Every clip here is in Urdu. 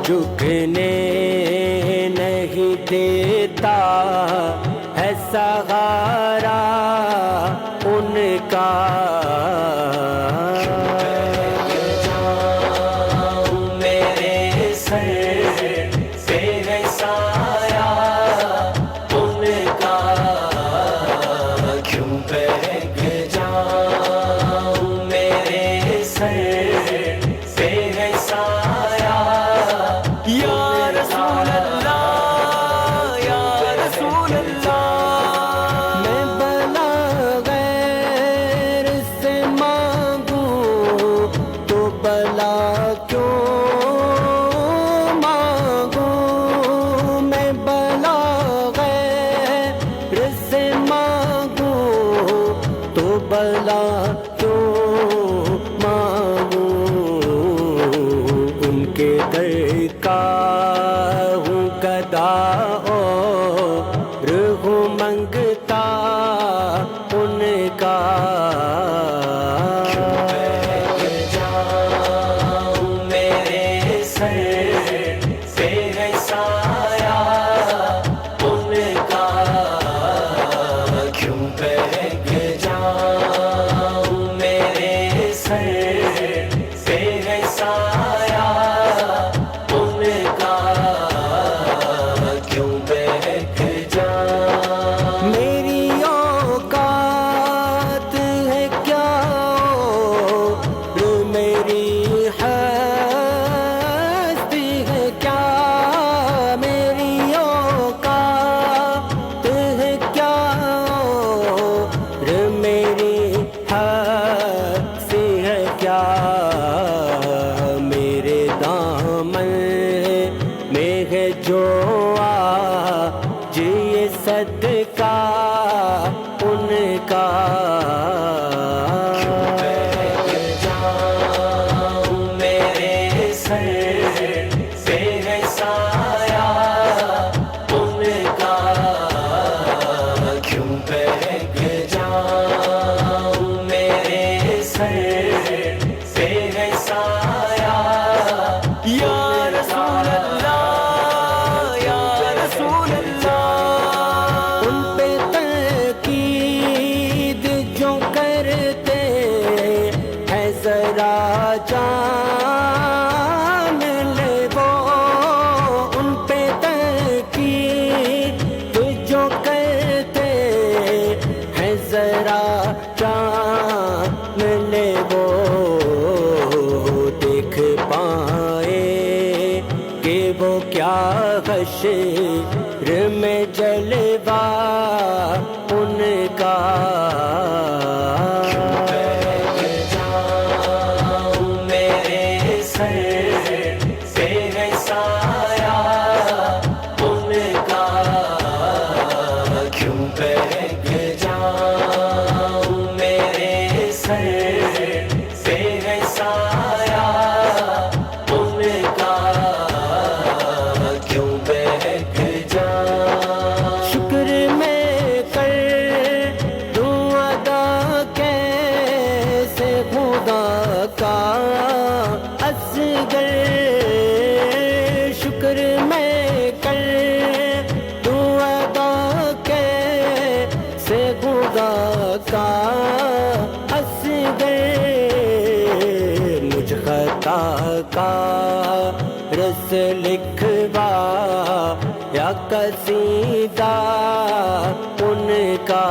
جھکنے نہیں دیتا ہے سہارا ان کا حشر میں جلوہ ان کا میرے سر پہ ہے سایہ ان کا کیوں بہک جاؤں میرے سر پہ ہے سایہ ان کا شکر میں کر دوں ادا کیسے خدا کا اصغر مجھ خطا کا رس لکھوا یا قصیدہ ان کا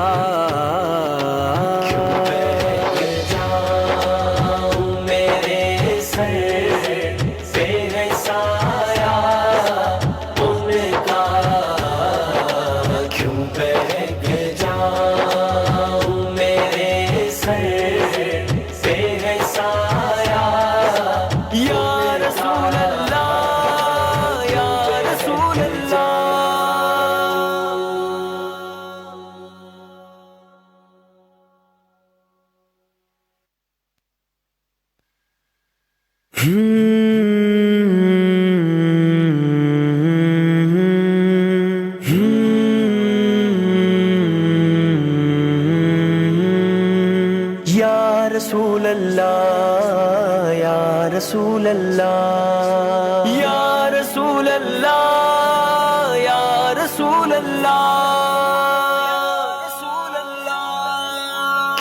یا رسول اللہ یا رسول اللہ یا رسول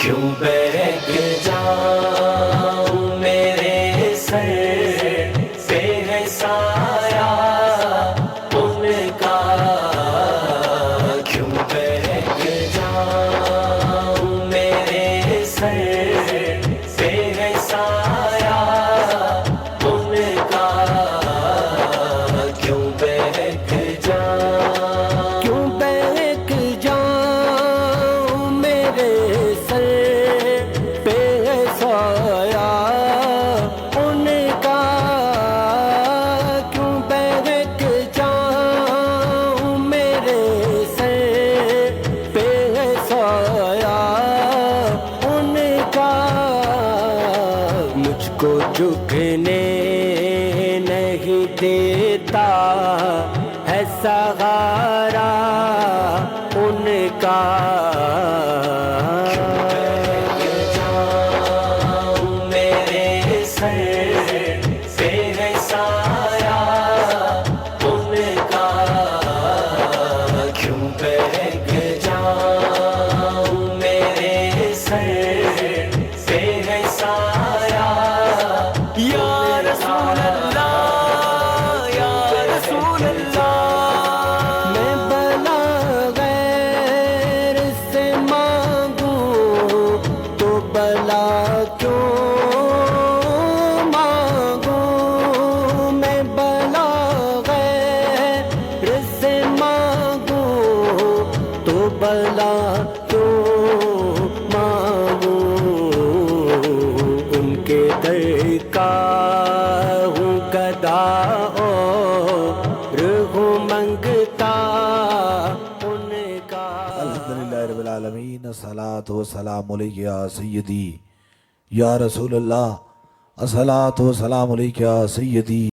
کیوں بہک جاؤں میرے سر پہ ہے سایہ ان کا، کیوں بہک جاؤں میرے سر پہ ہے سایہ ان کا، کیوں بہک جاؤں، کیوں بہک جاؤں میرے سر پہ ہے سایہ ان کا، کیوں بہک جاؤں میرے سر پہ ہے سایہ ان کا، مجھ کو جھکنے نہیں دیتا ہے سہارا ان کا، میرے سر پہ ہے سایہ ان کا، کیوں بہک جاؤں میرے سر پہ ہے سایہ یا رسول اللہ یا رسول اللہ، میں بلا غیر سے مانگوں تو بلا کیوں مانگوں، میں بلا غیر سے مانگوں تو بلا کیوں مانگوں، ان کے در کا ہوں گدا اور ہوں منگتا ان کا۔ الحمدللہ رب العالمین، الصلاۃ والسلام علیک یا سیدی یا رسول اللہ، الصلاۃ والسلام علیک یا سیدی